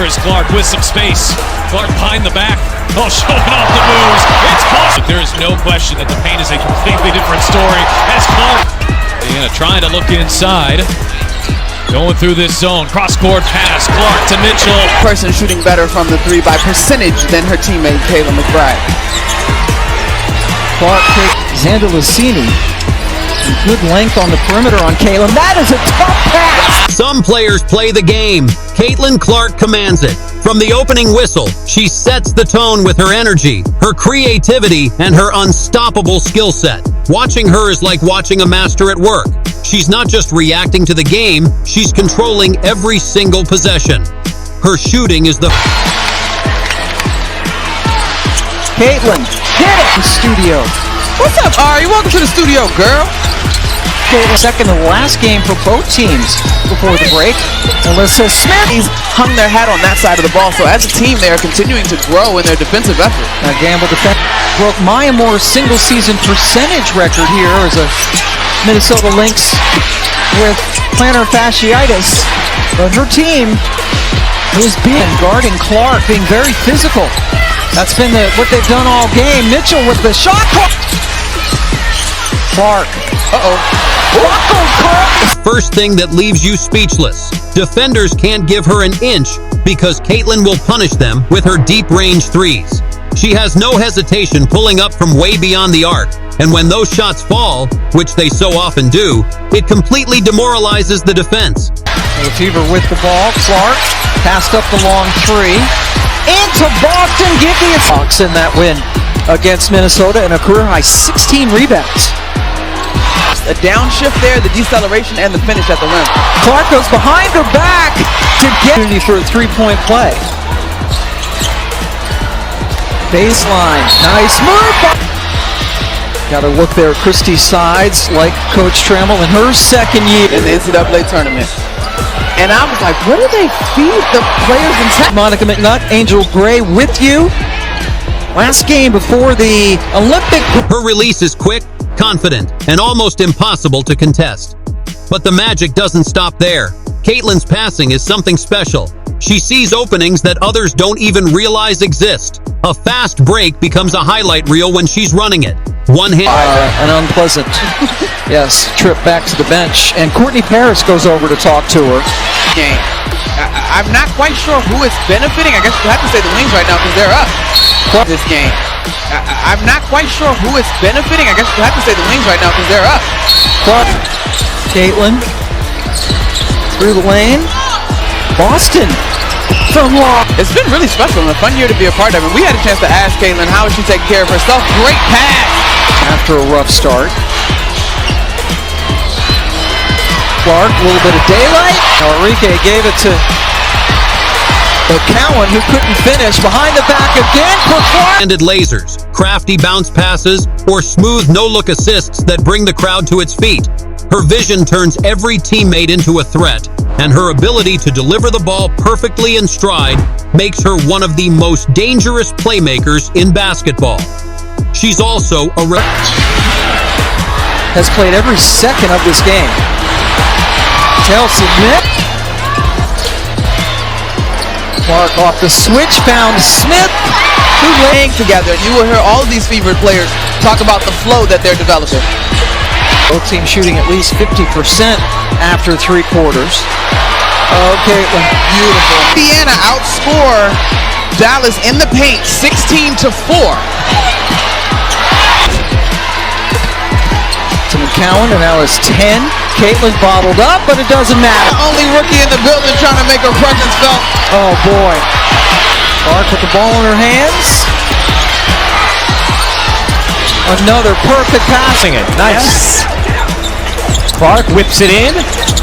Here is Clark with some space. Clark behind the back. Oh, showing off the moves. It's possible. There is no question that the paint is a completely different story. As Clark trying to look inside. Going through this zone. Cross-court pass. Clark to Mitchell. Person shooting better from the three by percentage than her teammate Kayla McBride. Clark takes Xander Lucini. Good length on the perimeter on Caitlin. That is a tough pass. Some players play the game. Caitlin Clark commands it. From the opening whistle, she sets the tone with her energy, her creativity, and her unstoppable skill set. Watching her is like watching a master at work. She's not just reacting to the game, she's controlling every single possession. Her shooting is the... Caitlin, hit it! The studio. What's up, Ari? Welcome to the studio, girl. Caitlin, second to last game for both teams before the break. Alyssa Smith hung their hat on that side of the ball, so as a team, they are continuing to grow in their defensive effort. Now, Gamble defense broke Maya Moore's single-season percentage record here as a Minnesota Lynx with plantar fasciitis. But her team is guarding Clark, being very physical. That's been what they've done all game. Mitchell with the shot. Clark. First thing that leaves you speechless. Defenders can't give her an inch because Caitlin will punish them with her deep-range threes. She has no hesitation pulling up from way beyond the arc, and when those shots fall, which they so often do, it completely demoralizes the defense. Fever with the ball. Clark passed up the long three. Into Boston. Give the Hawks in that win against Minnesota and a career-high 16 rebounds. A downshift there, the deceleration, and the finish at the rim. Clark goes behind her back to get for a three-point play. Baseline, nice move. Got to look there at Christie's sides, like Coach Trammell in her second year in the NCAA tournament. And I was like, what do they feed the players in Monica McNutt, Angel Gray with you. Last game before the Olympic. Her release is quick, confident, and almost impossible to contest. But the magic doesn't stop there. Caitlin's passing is something special. She sees openings that others don't even realize exist. A fast break becomes a highlight reel when she's running it. One hand... an unpleasant, yes, trip back to the bench. And Courtney Paris goes over to talk to her. Game. I'm not quite sure who is benefiting. I guess you have to say the Wings right now because they're up this game. I'm not quite sure who is benefiting. I guess you have to say the Wings right now because they're up. Caitlin through the lane. Boston from long. It's been really special and a fun year to be a part of. And we had a chance to ask Caitlin how is she taking care of herself. Great pass. After a rough start. Clark, a little bit of daylight. Enrique gave it to Cowan, who couldn't finish. Behind the back again for Clark. Handed lasers, crafty bounce passes, or smooth no-look assists that bring the crowd to its feet. Her vision turns every teammate into a threat, and her ability to deliver the ball perfectly in stride makes her one of the most dangerous playmakers in basketball. She's also a has played every second of this game. Chelsea Smith. Clark off the switch, found Smith. Who laying together. You will hear all of these Fever players talk about the flow that they're developing. Both teams shooting at least 50% after three quarters. Okay, beautiful. Indiana outscore Dallas in the paint 16-4. To McCowan, and now it's 10. Caitlin bottled up, but it doesn't matter. The only rookie in the building trying to make her presence felt. Oh boy. Clark with the ball in her hands. Another perfect passing it. Nice. Yes. Clark whips it in.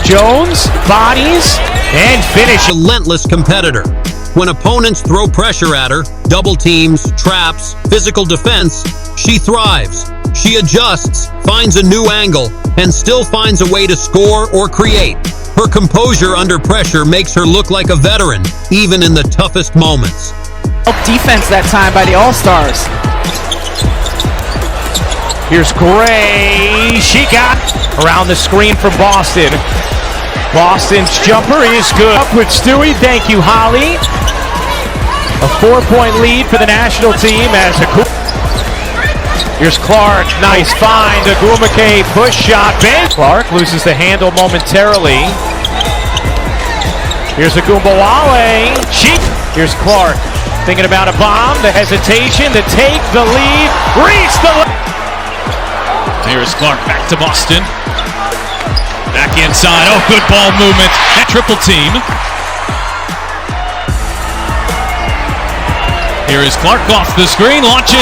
Jones bodies and finish. Relentless competitor. When opponents throw pressure at her, double teams, traps, physical defense, she thrives. She adjusts, finds a new angle, and still finds a way to score or create. Her composure under pressure makes her look like a veteran, even in the toughest moments. Defense that time by the All-Stars. Here's Gray. She got around the screen for Boston. Boston's jumper is good. Up with Stewie. Thank you, Holly. A 4-point lead for the national team as here's Clark. Nice find. Agumake push shot. Bang. Clark loses the handle momentarily. Here's Agumbawale. Here's Clark. Thinking about a bomb. The hesitation. The take. The lead. Reach the Here's Clark back to Boston. Back inside. Oh, good ball movement. Triple team. Here is Clark off the screen, launching.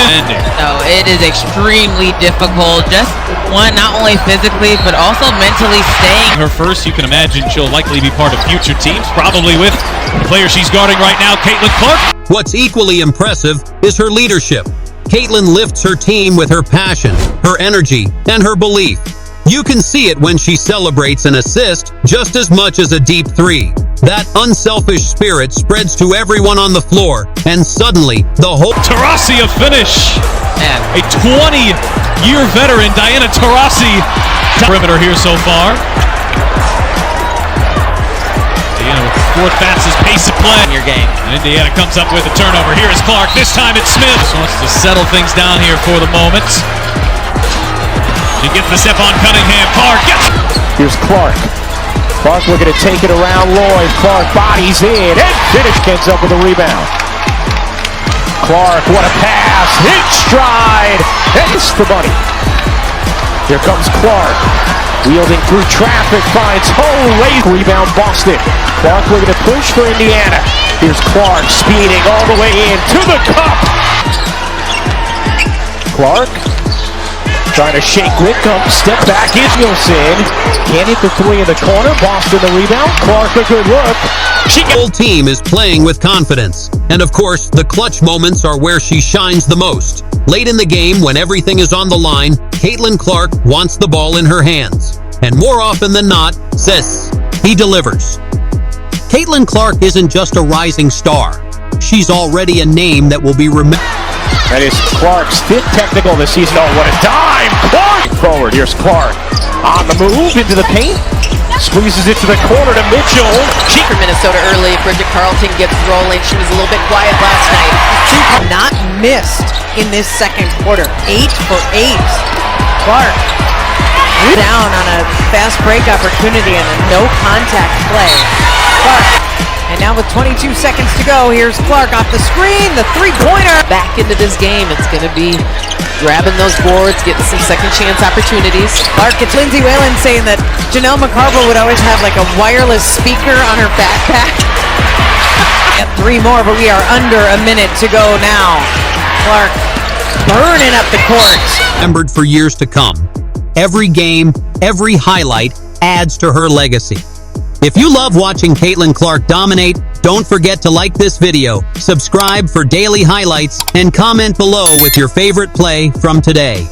No, it is extremely difficult. Just one, not only physically, but also mentally staying. Her first, you can imagine she'll likely be part of future teams, probably with the player she's guarding right now, Caitlin Clark. What's equally impressive is her leadership. Caitlin lifts her team with her passion, her energy, and her belief. You can see it when she celebrates an assist just as much as a deep three. That unselfish spirit spreads to everyone on the floor, and suddenly the whole Taurasi a finish. Man. A 20-year veteran, Diana Taurasi. Perimeter here so far. Indiana with the fourth fastest pace of play In your game. And Indiana comes up with a turnover. Here is Clark. This time it's Smith. Wants to settle things down here for the moment. She gets the step on Cunningham. Clark gets. Here's Clark. Clark looking to take it around Lloyd. Clark bodies in and finish. Ends up with a rebound. Clark, what a pass. Hit stride. Hits the money. Here comes Clark. Wielding through traffic. Finds hole. Late rebound Boston. Clark looking to push for Indiana. Here's Clark speeding all the way in to the cup. Clark. Trying to shake Whitcomb, step back is Nielsen. Can't hit the three in the corner. Boston the rebound. Clark a good look. The whole team is playing with confidence. And of course, the clutch moments are where she shines the most. Late in the game, when everything is on the line, Caitlin Clark wants the ball in her hands. And more often than not, he delivers. Caitlin Clark isn't just a rising star. She's already a name that will be remembered. That is Clark's fifth technical this season. Oh, what a dime! Clark! Forward, here's Clark. On the move, into the paint. Squeezes it to the corner to Mitchell. For Minnesota early, Bridget Carlton gets rolling. She was a little bit quiet last night. Not missed in this second quarter. 8 for 8. Clark down on a fast break opportunity and a no contact play. Clark. And now with 22 seconds to go, here's Clark off the screen, the three-pointer. Back into this game, it's going to be grabbing those boards, getting some second chance opportunities. Clark gets Lindsay Whalen saying that Janelle McCarville would always have like a wireless speaker on her backpack. Got 3 more, but we are under a minute to go now. Clark burning up the court. Remembered for years to come. Every game, every highlight adds to her legacy. If you love watching Caitlin Clark dominate, don't forget to like this video, subscribe for daily highlights, and comment below with your favorite play from today.